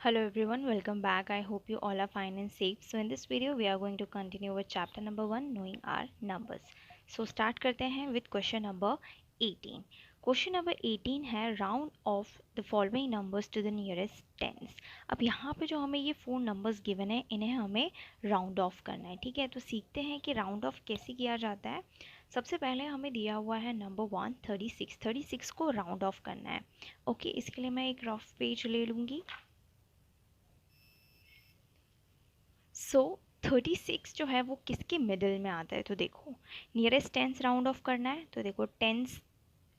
Hello everyone, welcome back. I hope you all are fine and safe. So in this video we are going to continue with chapter number 1, knowing our numbers. So start करते हैं with question number 18. Question number 18 है round off the following numbers to the nearest tens. अब यहाँ पे जो हमें ये 4 numbers given है इन्हें हमें round off करना है. ठीक है, तो सीखते हैं कि round off कैसे किया जाता है. सबसे पहले हमें दिया हुआ है नंबर 1 36 को राउंड ऑफ करना है. ओके, इसके लिए मैं एक रफ पेज ले लूँगी. सो 36 जो है वो किसके मिडिल में आता है, तो देखो नियरेस्ट टेंस राउंड ऑफ करना है. तो देखो टेंस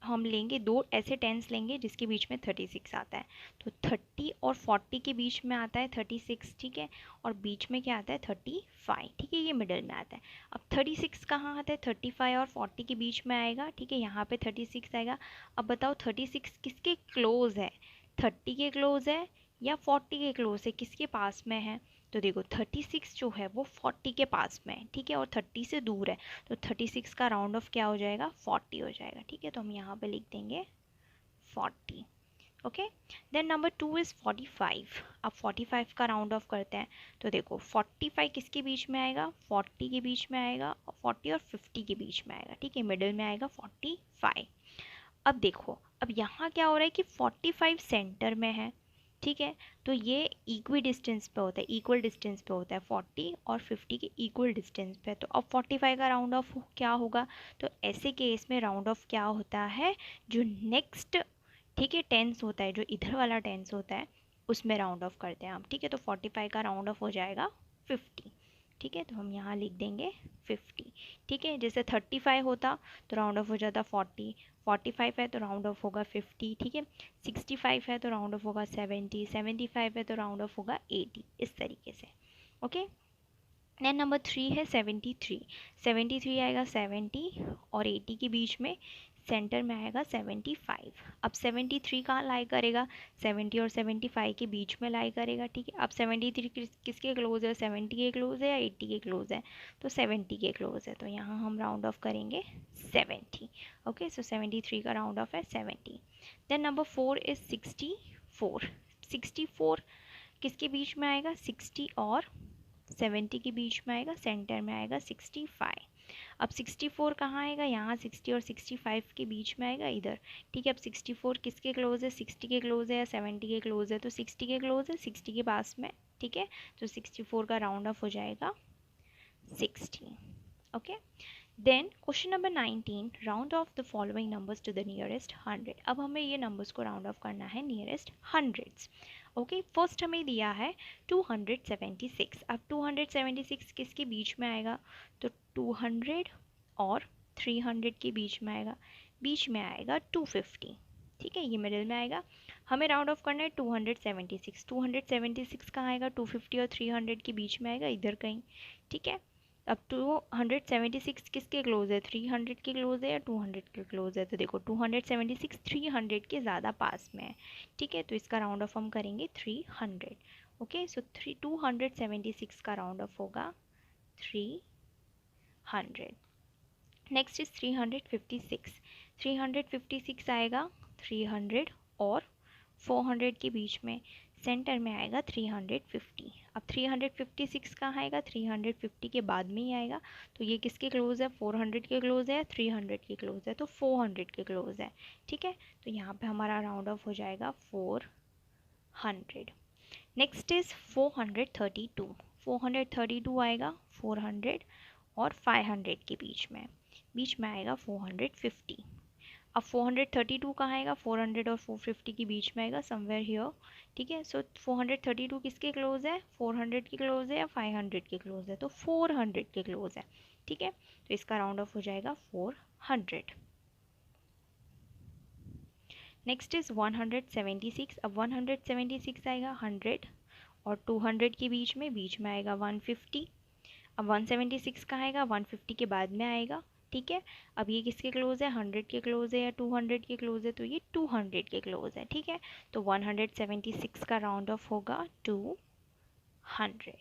हम लेंगे, दो ऐसे टेंस लेंगे जिसके बीच में 36 आता है. तो 30 और 40 के बीच में आता है 36, ठीक है, और बीच में क्या आता है 35, ठीक है, ये मिडिल में आता है. अब 36 कहाँ आता है, 35 और 40 के बीच में आएगा, ठीक है, यहाँ पे 36 आएगा. अब बताओ 36 किसके क्लोज है, 30 के क्लोज है या 40 के क्लोज है, किसके पास में है. तो देखो 36 जो है वो 40 के पास में है, ठीक है, और 30 से दूर है. तो 36 का राउंड ऑफ क्या हो जाएगा, 40 हो जाएगा. ठीक है, तो हम यहाँ पे लिख देंगे 40. Okay, then number 2 is 45. अब 45 का राउंड ऑफ करते हैं. तो देखो 45 किसके बीच में आएगा, 40 के बीच में आएगा, 40 और 50 के बीच में आएगा, ठीक है, मिडिल में आएगा 45. अब देखो अब यहाँ क्या हो रहा है कि 45 सेंटर में है, ठीक है, तो ये इक्वी डिस्टेंस पे होता है, इक्वल डिस्टेंस पे होता है 40 और 50 के इक्वल डिस्टेंस पे. तो अब 45 का राउंड ऑफ क्या होगा, तो ऐसे केस में राउंड ऑफ क्या होता है, जो नेक्स्ट, ठीक है, टेंस होता है, जो इधर वाला टेंस होता है उसमें राउंड ऑफ करते हैं हम. ठीक है, तो 45 का राउंड ऑफ हो जाएगा 50. ठीक है, तो हम यहाँ लिख देंगे 50. ठीक है, जैसे 35 होता तो राउंड ऑफ हो जाता 40, 45 है तो राउंड ऑफ होगा 50, ठीक है, 65 है तो राउंड ऑफ होगा 70, 75 है तो राउंड ऑफ होगा 80, इस तरीके से. ओके, देन नंबर 3 है 73. 73 आएगा 70 और 80 के बीच में, सेंटर में आएगा 75. अब 73 कहाँ लाई करेगा, 70 और 75 के बीच में लाई करेगा. ठीक है, अब 73 किसके क्लोज है, 70 के क्लोज है या 80 के क्लोज है, तो 70 के क्लोज है. तो यहाँ हम राउंड ऑफ करेंगे 70. ओके, सो 73 का राउंड ऑफ है 70. Then number 4 is 64. 64 किसके बीच में आएगा, 60 और 70 के बीच में आएगा, सेंटर में आएगा 65. अब 64 कहाँ आएगा, यहाँ 60 और 65 के बीच में आएगा इधर. ठीक है, अब 64 किसके क्लोज है, 60 के क्लोज है या 70 के क्लोज है, तो 60 के क्लोज है, 60 के पास में. ठीक है, तो 64 का राउंड ऑफ हो जाएगा 60. Okay, then question number 19, round off the following numbers to the nearest 100. अब हमें ये नंबर्स को राउंड ऑफ करना है नियरेस्ट हंड्रेड्स. ओके, फर्स्ट हमें दिया है 276. अब 276 किसके बीच में आएगा, तो 200 और 300 के बीच में आएगा, बीच में आएगा 250. ठीक है, ये मिडिल में आएगा. हमें राउंड ऑफ करना है 276. 276 कहाँ आएगा, 250 और 300 के बीच में आएगा, इधर कहीं. ठीक है, अब 276 किसके क्लोज है, 300 के क्लोज है या 200 के क्लोज है, तो देखो 276 300 के ज़्यादा पास में है. ठीक है, तो इसका राउंड ऑफ हम करेंगे 300. ओके, सो 276 का राउंड ऑफ होगा 300. Next is 356. 356 आएगा 300 और 400 के बीच में, सेंटर में आएगा 350. अब 356 कहाँ आएगा, 350 के बाद में ही आएगा, तो ये किसके क्लोज है, 400 के क्लोज है या 300 के क्लोज है, तो 400 के क्लोज है. ठीक है, तो यहाँ पे हमारा राउंड ऑफ हो जाएगा 400. Next is 432. 432 आएगा 400 और 500 के बीच में आएगा 450. अब 432 कहाँ आएगा, 400 और 450 के बीच में आएगा, समवेयर हियर. ठीक है, सो 432 किसके क्लोज है, 400 के क्लोज है या 500 के क्लोज है, तो 400 के क्लोज है. ठीक है, तो इसका राउंड ऑफ हो जाएगा 400. Next is 176. अब 176 आएगा 100 और 200 के बीच में आएगा 150. अब 176 कहाँ आएगा, 150 के बाद में आएगा. ठीक है, अब ये किसके क्लोज है, 100 के क्लोज है या 200 के क्लोज है, तो ये 200 के क्लोज है. ठीक है, तो 176 का राउंड ऑफ होगा 200.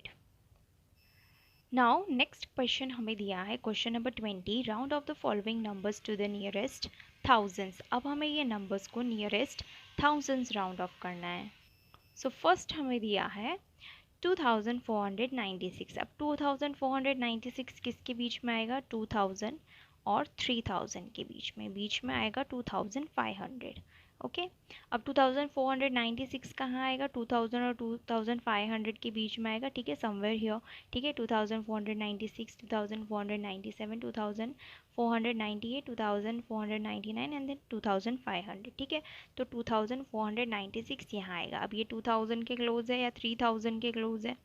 नाउ नेक्स्ट क्वेश्चन हमें दिया है question number 20, round off the following numbers to the nearest thousands. अब हमें ये नंबर्स को नियरेस्ट थाउजेंड्स राउंड ऑफ करना है. सो फर्स्ट हमें दिया है 2496। अब 2496 किसके बीच में आएगा? 2000 और 3000 के बीच में आएगा 2500। ओके, अब 2496 कहाँ आएगा? 2000 और 2500 के बीच में आएगा, ठीक है, समवेयर हियर, ठीक है। 2496, 2497, 2498, 2499 एंड देन 2500, ठीक है। तो 2496 यहाँ आएगा। अब ये 2000 के क्लोज है या 3000 के क्लोज है?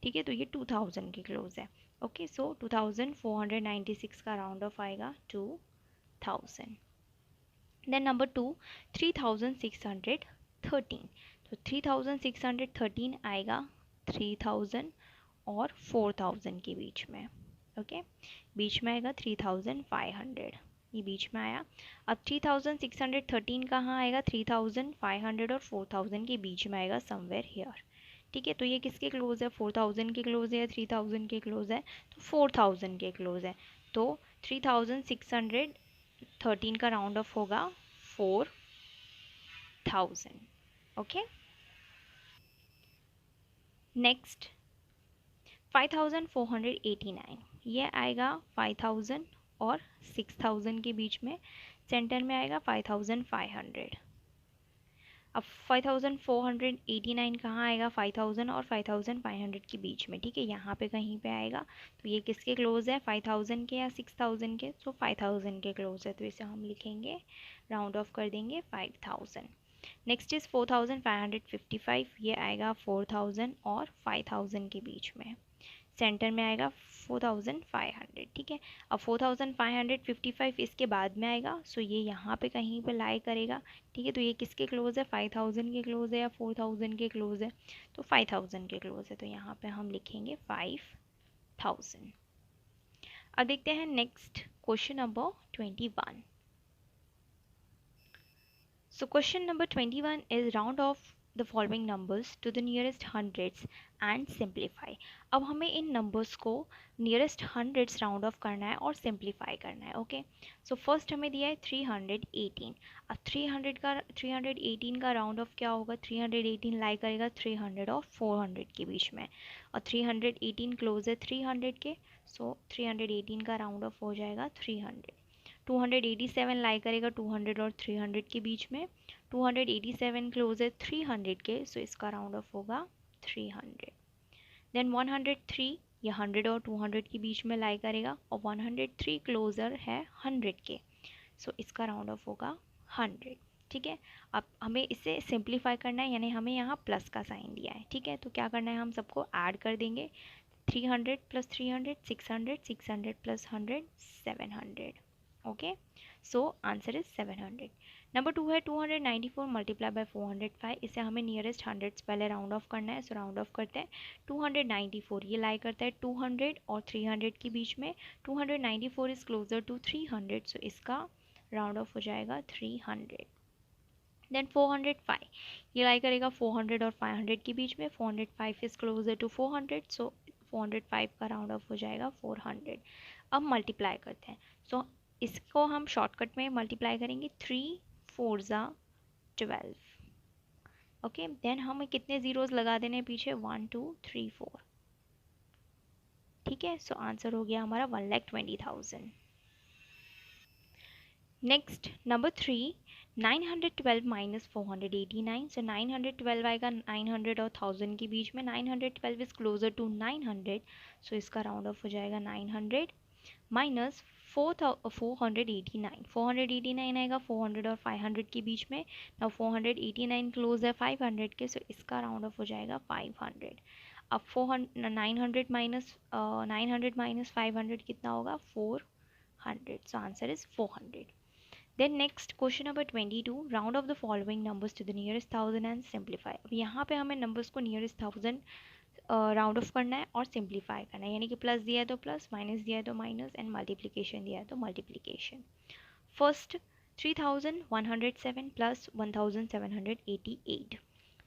ठीक है, तो ये 2000 के क्लोज है। ओके, सो 2496 का राउंड ऑफ आएगा 2000। Then number 2, 3613। तो 3613 आएगा 3000 और 4000 के बीच में। ओके, बीच में आएगा 3500, ये बीच में आया। अब 3613 कहाँ आएगा? 3500 और 4000 के बीच में आएगा, समवेयर हियर, ठीक है। तो ये किसके क्लोज है? 4000 के क्लोज है या 3000 के क्लोज है? तो 4000 के क्लोज है। तो 3613 का राउंड ऑफ होगा 4000। ओके, नेक्स्ट 5489, ये आएगा 5000 और 6000 के बीच में, सेंटर में आएगा 5500। अब 5489 कहाँ आएगा? 5000 और 5500 के बीच में, ठीक है, यहाँ पे कहीं पे आएगा। तो ये किसके क्लोज है? 5000 के या 6000 के? तो 5000 के क्लोज है, तो इसे हम लिखेंगे, राउंड ऑफ कर देंगे 5000। नेक्स्ट इज 4555, ये आएगा 4000 और 5000 के बीच में, सेंटर में आएगा 4500, ठीक है। अब 4555 इसके बाद में आएगा, सो ये यहाँ पे कहीं पे लाई करेगा, ठीक है। तो ये किसके क्लोज है? 5000 के क्लोज है या 4000 के क्लोज है? तो 5000 के क्लोज है, तो यहाँ पे हम लिखेंगे 5000। अब देखते हैं next question number 21। So question number 21 is round off the following numbers to the nearest hundreds and simplify. अब हमें इन numbers को nearest hundreds round off करना है और simplify करना है। ओके, सो फर्स्ट हमें दिया है 318। अब 318 का राउंड ऑफ क्या होगा? 318 लाई करेगा 300 और 400 के बीच में, और 318 क्लोज है 300 के, सो 318 का राउंड ऑफ हो जाएगा 300। 287 लाई करेगा 200 और 300 के बीच में, 287 क्लोज है 300 के, सो इसका राउंड ऑफ होगा 300। देन 103, ये 100 और 200 के बीच में लाई करेगा, और 103 क्लोजर है 100 के, सो इसका राउंड ऑफ होगा 100, ठीक है। अब हमें इसे सिंप्लीफाई करना है, यानी हमें यहाँ प्लस का साइन दिया है, ठीक है। तो क्या करना है? हम सबको ऐड कर देंगे, 300 plus 300 600, 600 plus 100 700। Okay, so answer is 700। Number 2 है 294 मल्टीप्लाई बाय 405, इसे हमें नियरेस्ट हंड्रेड्स पहले राउंड ऑफ करना है, सो राउंड ऑफ करते हैं। 294 ये लाई करता है 200 और 300 के बीच में, 294 इज क्लोजर टू 300, सो इसका राउंड ऑफ हो जाएगा 300। देन 405 ये लाई करेगा 400 और 500 के बीच में, 405 इज क्लोजर टू 400, सो 405 का राउंड ऑफ हो जाएगा 400। अब मल्टीप्लाई करते हैं, सो इसको हम शॉर्टकट में मल्टीप्लाई करेंगे, 3 4 ज़ा 12। ओके, देन हमें कितने ज़ीरोज़ लगा देने पीछे? 1 2 3 4, ठीक है। सो आंसर हो गया हमारा 1,20,000। नेक्स्ट नंबर 3, 912 माइनस 489, सो 912 आएगा 900 और 1000 के बीच में, 912 इज क्लोजर टू 900, सो इसका राउंड ऑफ हो जाएगा 900 माइनस 489, 489 आएगा 400 और 500 के बीच में, ना 489 क्लोज है 500 के, सो इसका राउंड ऑफ हो जाएगा 500। अब 900 माइनस 500 कितना होगा? 400, so answer is 400। Then next question number 22, round off the following numbers to the nearest thousand and simplify. अब यहाँ पे हमें नंबर्स को नियरेस्ट थाउजेंड राउंड ऑफ करना है और सिंप्लीफाई करना है, यानी कि प्लस दिया है तो प्लस, माइनस दिया है तो माइनस, एंड मल्टीप्लिकेशन दिया है तो मल्टीप्लिकेशन। फर्स्ट 3107 प्लस 1788,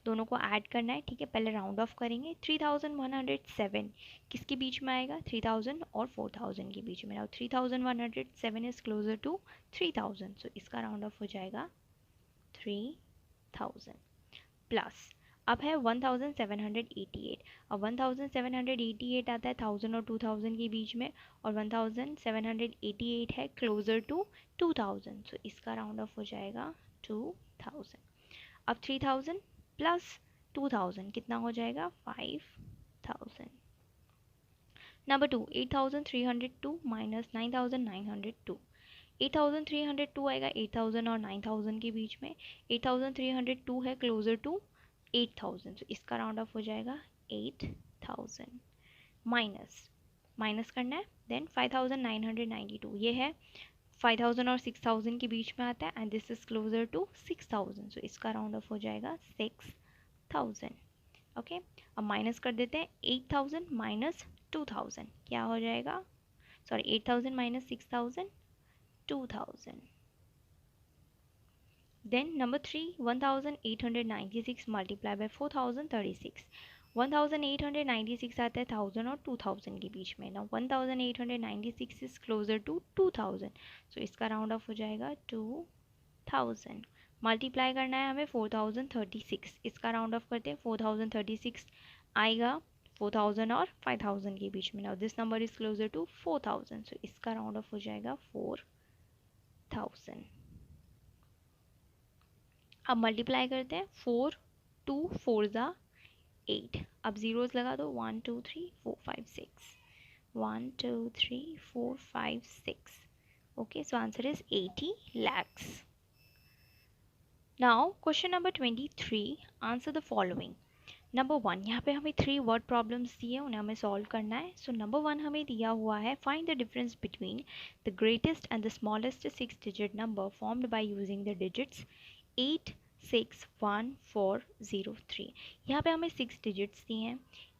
दोनों को ऐड करना है, ठीक है। पहले राउंड ऑफ करेंगे, 3107 किसके बीच में आएगा? 3000 और 4000 के बीच में। और 3107 इज क्लोजर टू 3000, सो इसका राउंड ऑफ हो जाएगा 3000 प्लस। अब है 1788। अब 1788 आता है 1000 और 2000 के बीच में, और 1788 है क्लोजर टू 2000, सो इसका राउंड ऑफ हो जाएगा 2000। अब 3000 प्लस 2000 कितना हो जाएगा 5000। Number 2, 8302 minus 9902। 8302 आएगा 8000 और 9000 के बीच में, 8302 है क्लोजर टू 8000, तो इसका राउंड ऑफ हो जाएगा 8000। माइनस माइनस करना है, देन 5992, ये है 5000 और 6000 के बीच में आता है, and this is closer to 6000, so इसका राउंड ऑफ हो जाएगा 6000। ओके, अब माइनस कर देते हैं 8000 माइनस 2000, क्या हो जाएगा, sorry 8000 minus 6000, 2000। Then number 3, 1896 multiply by 4036। 1896 आता है 1000 और 2000 के बीच में। Now 1896 is closer to 2000, so इसका राउंड ऑफ हो जाएगा 2000। मल्टीप्लाई करना है हमें 4036, इसका राउंड ऑफ करते हैं, 4036 आएगा 4000 और 5000 के बीच में। Now this number is closer to 4000, so इसका राउंड ऑफ हो जाएगा 4000। अब मल्टीप्लाई करते हैं, 4 2 4 ज़ा 8। अब ज़ीरोज़ लगा दो, 1 2 3 4 5 6, 1 2 3 4 5 6। Okay, so answer is 80 lakhs। Now question number 23, answer the following. Number 1, यहाँ पे हमें 3 वर्ड प्रॉब्लम्स दिए, उन्हें हमें सॉल्व करना है। सो नंबर 1 हमें दिया हुआ है, find the difference between the greatest and the smallest 6 digit number formed by using the digits 8 6 1 4 0 3। यहाँ पे हमें 6 डिजिट्स दिए हैं,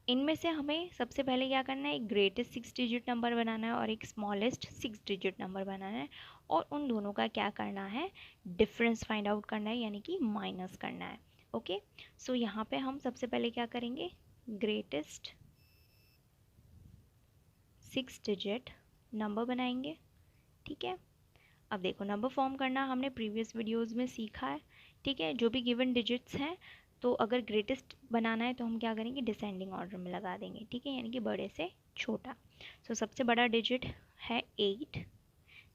इनमें से हमें सबसे पहले क्या करना है, एक ग्रेटेस्ट 6 डिजिट नंबर बनाना है और एक स्मॉलेस्ट 6 डिजिट नंबर बनाना है, और उन दोनों का क्या करना है, डिफरेंस फाइंड आउट करना है, यानी कि माइनस करना है। ओके, सो यहाँ पे हम सबसे पहले क्या करेंगे, ग्रेटेस्ट 6 डिजिट नंबर बनाएंगे। ठीक है, अब देखो नंबर फॉर्म करना हमने प्रीवियस वीडियोस में सीखा है। ठीक है, जो भी गिवन डिजिट्स हैं, तो अगर ग्रेटेस्ट बनाना है तो हम क्या करेंगे, डिसेंडिंग ऑर्डर में लगा देंगे। ठीक है, यानी कि बड़े से छोटा। सो सबसे बड़ा डिजिट है 8,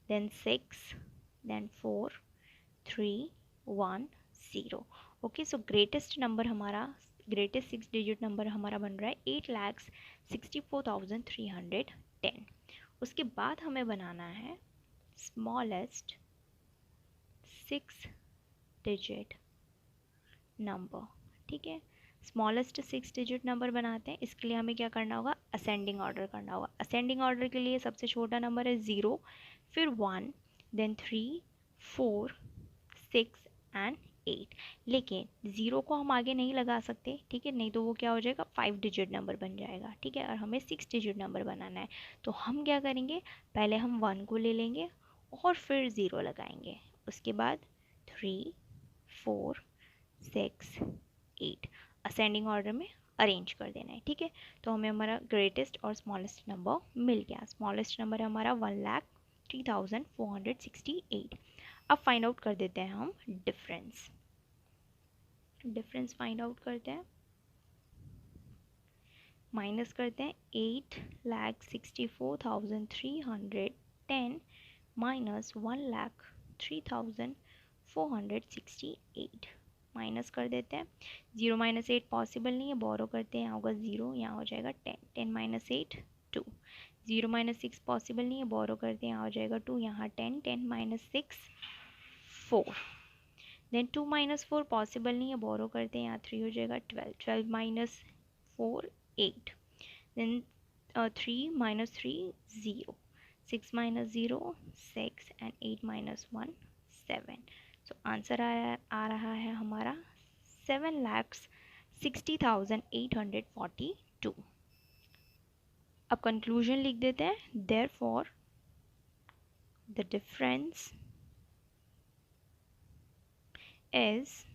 then 6, then 4 3 1 0। Okay, so greatest number हमारा, ग्रेटेस्ट 6 डिजिट नंबर हमारा बन रहा है 8,64,310। उसके बाद हमें बनाना है स्मॉलेस्ट 6 डिजिट नंबर। ठीक है, स्मॉलेस्ट 6 डिजिट नंबर बनाते हैं, इसके लिए हमें क्या करना होगा, असेंडिंग ऑर्डर करना होगा। असेंडिंग ऑर्डर के लिए सबसे छोटा नंबर है 0, फिर 1, देन 3 4 6 एंड 8। लेकिन 0 को हम आगे नहीं लगा सकते, ठीक है, नहीं तो वो क्या हो जाएगा, 5 डिजिट नंबर बन जाएगा। ठीक है, और हमें 6 डिजिट नंबर बनाना है, तो हम क्या करेंगे, पहले हम 1 को ले लेंगे और फिर 0 लगाएंगे, उसके बाद 3 4 6 8 असेंडिंग ऑर्डर में अरेंज कर देना है। ठीक है, तो हमें हमारा ग्रेटेस्ट और स्मॉलेस्ट नंबर मिल गया। स्मॉलेस्ट नंबर है हमारा 1,03,468। अब फाइंड आउट कर देते हैं हम डिफरेंस। डिफरेंस फाइंड आउट करते हैं, माइनस करते हैं 8,64,310 माइनस 1,03,468 माइनस कर देते हैं। 0 माइनस 8 पॉसिबल नहीं है, बोरो करते हैं, यहाँ होगा 0, यहाँ हो जाएगा 10, 10 माइनस 8 2। 0 माइनस 6 पॉसिबल नहीं है, बोरो करते हैं, यहाँ हो जाएगा 2, यहाँ 10, 10 माइनस 6 4। देन 2 माइनस 4 पॉसिबल नहीं है, बोरो करते हैं, यहाँ 3 हो जाएगा 12, 12 minus 4 8। Then 3 minus 3 0, 6 minus 0 6 and 8 minus 1 7। So answer आ रहा है हमारा 7,60,842। अब कंक्लूजन लिख देते हैं, therefore the difference is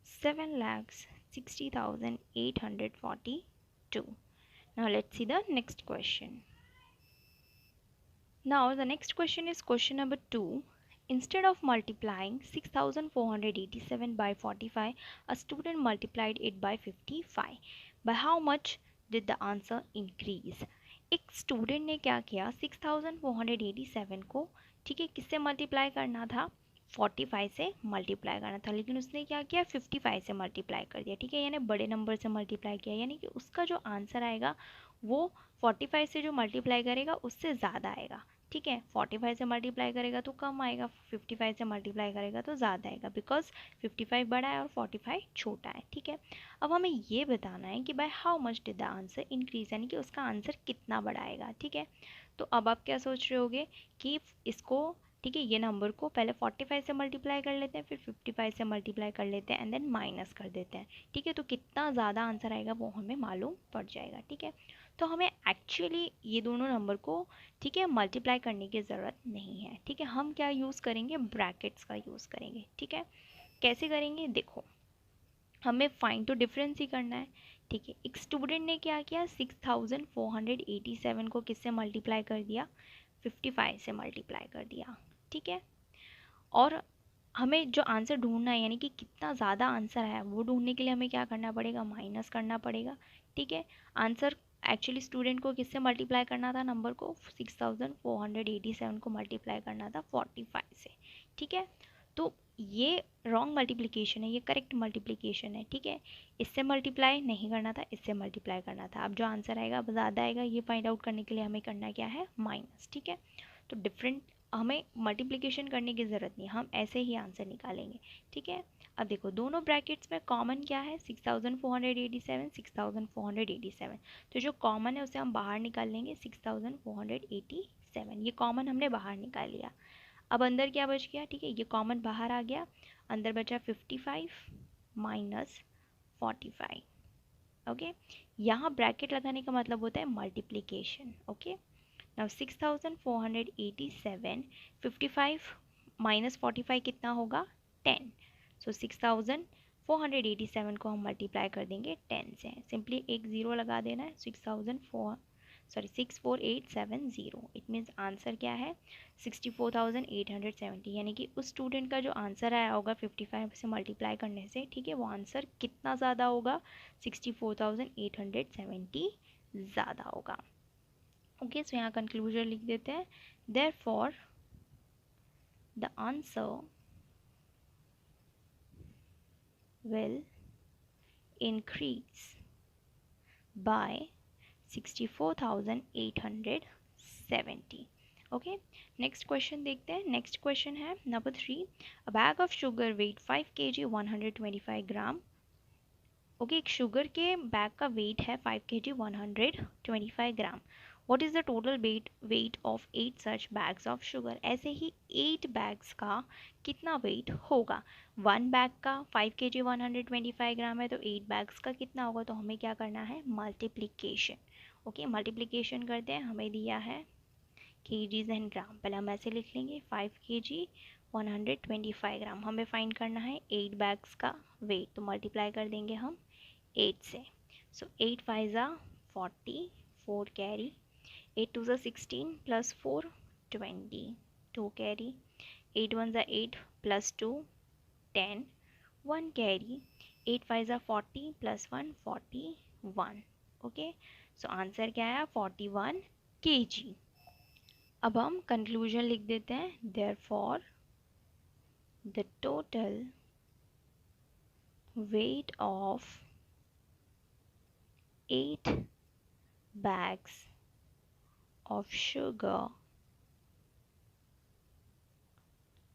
7,60,842. Now let's see the next question. Now the next question is question number 2. instead of multiplying 6487 by 45, a student multiplied it by 55. By how much did the answer increase? एक student ने क्या किया, 6487 को, ठीक है, किससे multiply करना था, 45 से मल्टीप्लाई करना था, लेकिन उसने क्या किया, 55 से मल्टीप्लाई कर दिया, ठीक है, यानी बड़े नंबर से मल्टीप्लाई किया, यानी कि उसका जो आंसर आएगा वो 45 से जो मल्टीप्लाई करेगा उससे ज़्यादा आएगा, ठीक है। 45 से मल्टीप्लाई करेगा तो कम आएगा, 55 से मल्टीप्लाई करेगा तो ज़्यादा आएगा, बिकॉज 55 बड़ा है और 45 छोटा है, ठीक है। अब हमें ये बताना है कि by how much did the answer increase, यानी कि उसका आंसर कितना बड़ा आएगा, ठीक है। तो अब आप क्या सोच रहे होगे कि इसको, ठीक है, ये नंबर को पहले 45 से मल्टीप्लाई कर लेते हैं, फिर 55 से मल्टीप्लाई कर लेते हैं एंड देन माइनस कर देते हैं, ठीक है। तो कितना ज़्यादा आंसर आएगा वो हमें मालूम पड़ जाएगा, ठीक है। तो हमें एक्चुअली ये दोनों नंबर को, ठीक है, मल्टीप्लाई करने की ज़रूरत नहीं है, ठीक है। हम क्या यूज़ करेंगे, ब्रैकेट्स का यूज़ करेंगे, ठीक है। कैसे करेंगे, देखो, हमें फाइंड टू डिफरेंस ही करना है, ठीक है। एक स्टूडेंट ने क्या किया, 6487 को किससे मल्टीप्लाई कर दिया, 55 से मल्टीप्लाई कर दिया, ठीक है। और हमें जो आंसर ढूंढना है, यानी कि कितना ज़्यादा आंसर है वो ढूंढने के लिए हमें क्या करना पड़ेगा, माइनस करना पड़ेगा, ठीक है। आंसर एक्चुअली स्टूडेंट को किससे मल्टीप्लाई करना था, नंबर को 6487 को मल्टीप्लाई करना था 45 से, ठीक है। तो ये रॉन्ग मल्टीप्लिकेशन है, ये करेक्ट मल्टीप्लिकेशन है, ठीक है। इससे मल्टीप्लाई नहीं करना था, इससे मल्टीप्लाई करना था। अब जो आंसर आएगा ज़्यादा आएगा, ये फाइंड आउट करने के लिए हमें करना क्या है, माइनस, ठीक है। तो डिफरेंट, हमें मल्टीप्लिकेशन करने की ज़रूरत नहीं, हम ऐसे ही आंसर निकालेंगे, ठीक है। अब देखो दोनों ब्रैकेट्स में कॉमन क्या है, 6487, 6487, तो जो कॉमन है उसे हम बाहर निकाल लेंगे, 6487, ये कॉमन हमने बाहर निकाल लिया। अब अंदर क्या बच गया, ठीक है, ये कॉमन बाहर आ गया, अंदर बचा 55 माइनस 45, ओके। यहाँ ब्रैकेट लगाने का मतलब होता है मल्टीप्लिकेशन, ओके। नाउ 6487, 55 माइनस 45 कितना होगा, 10। सो 6487 को हम मल्टीप्लाई कर देंगे 10 से, सिंपली एक ज़ीरो लगा देना है, 64870, इट मीन्स आंसर क्या है, 64,870, यानी कि उस स्टूडेंट का जो आंसर आया होगा 55 से मल्टीप्लाई करने से, ठीक है, वो आंसर कितना ज़्यादा होगा, 64,870 ज़्यादा होगा, ओके। सो यहाँ कंक्लूजन लिख देते हैं, therefore the answer will increase by 64,870, okay. Next question देखते हैं, नेक्स्ट क्वेश्चन है number 3, a bag of sugar weight 5 kg 125 gram, okay. एक शुगर के बैग का वेट है 5 kg 125 gram, what is the total weight of 8 such bags of sugar, ऐसे ही 8 bags का कितना वेट होगा, वन बैग का 5 kg 125 ग्राम है, तो 8 बैग्स का कितना होगा, तो हमें क्या करना है, मल्टीप्लिकेशन, ओके। मल्टीप्लिकेशन करते हैं, हमें दिया है केजीज एंड ग्राम, पहले हम ऐसे लिख लेंगे, 5 kg 125 ग्राम, हमें फाइंड करना है 8 बैग्स का वेट, तो मल्टीप्लाई कर देंगे हम 8 से, सो 8 5 ज़ा 40, 4 कैरी, 8 2 ज़ा 16 प्लस 4 20, 2 कैरी, 8 1 ज़ा 8 प्लस 2 10, 1 कैरी, 8 5 ज़ा 40 प्लस 1 41, ओके। सो आंसर क्या है, 41 kg। अब हम कंक्लूजन लिख देते हैं, therefore the total weight of 8 bags of sugar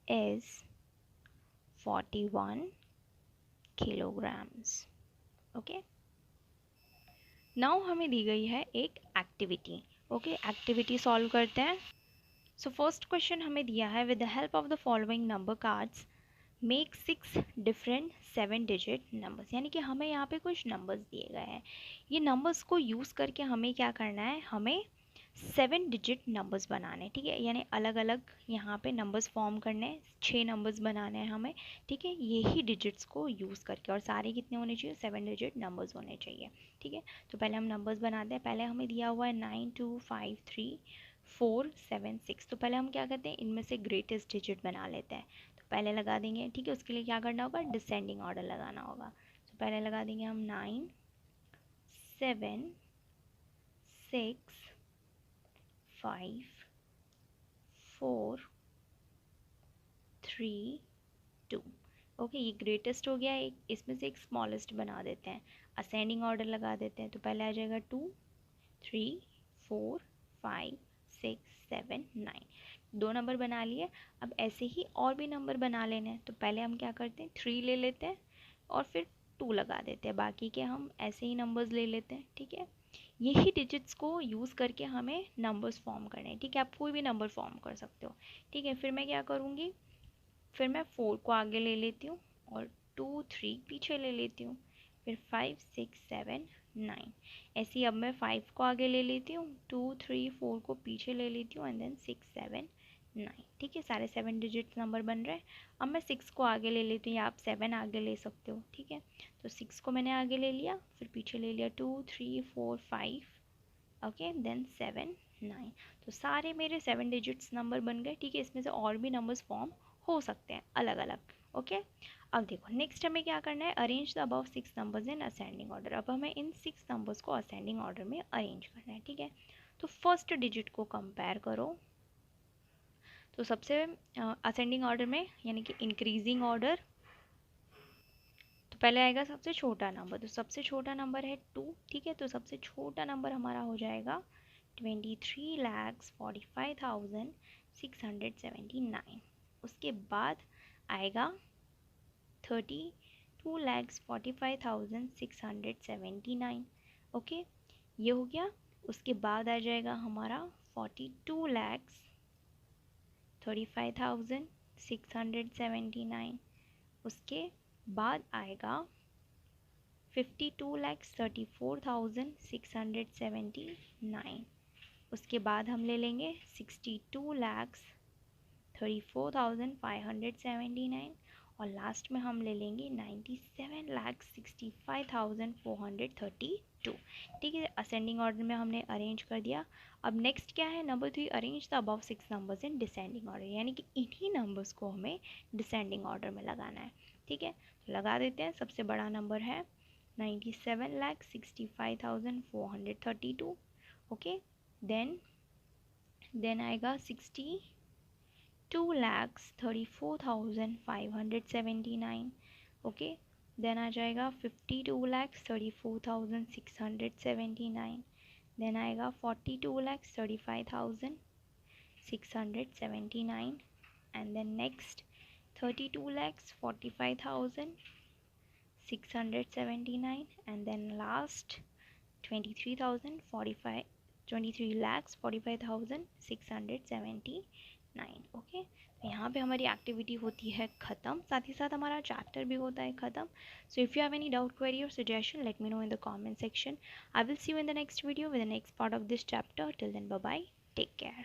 is 41 kilograms, okay. Now हमें दी गई है एक एक्टिविटी, ओके। एक्टिविटी सॉल्व करते हैं। सो फर्स्ट क्वेश्चन हमें दिया है, with the help of the following number cards make 6 different 7 digit numbers, यानी कि हमें यहाँ पे कुछ नंबर्स दिए गए हैं, ये नंबर्स को यूज़ करके हमें क्या करना है, हमें 7 डिजिट नंबर्स बनाने हैं, ठीक है, यानी अलग अलग यहाँ पे नंबर्स फॉर्म करने हैं, 6 नंबर्स बनाने हैं हमें, ठीक है, यही डिजिट्स को यूज़ करके, और सारे कितने होने चाहिए, 7 डिजिट नंबर्स होने चाहिए, ठीक है। तो पहले हम नंबर्स बनाते हैं, पहले हमें दिया हुआ है 9 2 5 3 476। तो पहले हम क्या करते हैं, इनमें से ग्रेटेस्ट डिजिट बना लेते हैं। तो पहले लगा देंगे, ठीक है, उसके लिए क्या करना होगा, डिसेंडिंग ऑर्डर लगाना होगा। तो पहले लगा देंगे हम 9 7 6 5 4 3 2। ओके, ये ग्रेटेस्ट हो गया एक, इसमें से एक स्मॉलेस्ट बना देते हैं, असेंडिंग ऑर्डर लगा देते हैं। तो पहले आ जाएगा 2 3 4 5 6 7 9। दो नंबर बना लिए। अब ऐसे ही और भी नंबर बना लेने हैं। तो पहले हम क्या करते हैं, 3 ले लेते हैं और फिर 2 लगा देते हैं, बाकी के हम ऐसे ही नंबर्स ले लेते हैं। ठीक है, यही डिजिट्स को यूज़ करके हमें नंबर्स फॉर्म करने हैं। ठीक है, आप कोई भी नंबर फॉर्म कर सकते हो। ठीक है, फिर मैं क्या करूँगी, फिर मैं 4 को आगे ले लेती हूँ और 2 3 पीछे ले लेती हूँ, फिर 5 6 7 9। ऐसे ही अब मैं 5 को आगे ले लेती हूँ, 2 3 4 को पीछे ले लेती हूँ एंड देन 6 7 9। ठीक है, सारे 7 डिजिट नंबर बन रहे हैं। अब मैं 6 को आगे ले लेती हूँ, या आप 7 आगे ले सकते हो। ठीक है, तो 6 को मैंने आगे ले लिया, फिर पीछे ले लिया 2 3 4 5, ओके, देन 7 9। तो सारे मेरे 7 डिजिट्स नंबर बन गए। ठीक है, इसमें से और भी नंबर्स फॉर्म हो सकते हैं अलग अलग। ओके, अब देखो नेक्स्ट हमें क्या करना है, arrange the above 6 numbers in ascending order. अब हमें इन 6 नंबर्स को असेंडिंग ऑर्डर में अरेंज करना है। ठीक है, तो फर्स्ट डिजिट को कंपेयर करो। तो सबसे असेंडिंग ऑर्डर में यानी कि इंक्रीजिंग ऑर्डर, तो पहले आएगा सबसे छोटा नंबर। तो सबसे छोटा नंबर है 2। ठीक है, तो सबसे छोटा नंबर हमारा हो जाएगा 23,45,679। उसके बाद आएगा 32,45,679। ओके, ये हो गया। उसके बाद आ जाएगा हमारा 42,35,679। उसके बाद आएगा 52,34,679। उसके बाद हम ले लेंगे 62,34,579। और लास्ट में हम ले लेंगे 97,65,432। ठीक है, असेंडिंग ऑर्डर में हमने अरेंज कर दिया। अब नेक्स्ट क्या है, number 3, arrange the above 6 numbers in descending order, यानी कि इन्हीं नंबर्स को हमें डिसेंडिंग ऑर्डर में लगाना है। ठीक है, तो लगा देते हैं। सबसे बड़ा नंबर है 97,65,432। ओके, देन आएगा 62,34,579। ओके, देन आ जाएगा 52,34,679। देन आएगा 42,35,679 and then next 32,45,679 and then last 23,45,679। Okay, तो यहाँ पे हमारी एक्टिविटी होती है ख़त्म, साथ ही साथ हमारा चैप्टर भी होता है ख़त्म। So if you have any doubt, query और suggestion, let me know in the comment section. I will see you in the next video with the next part of this chapter. Till then, bye bye, take care.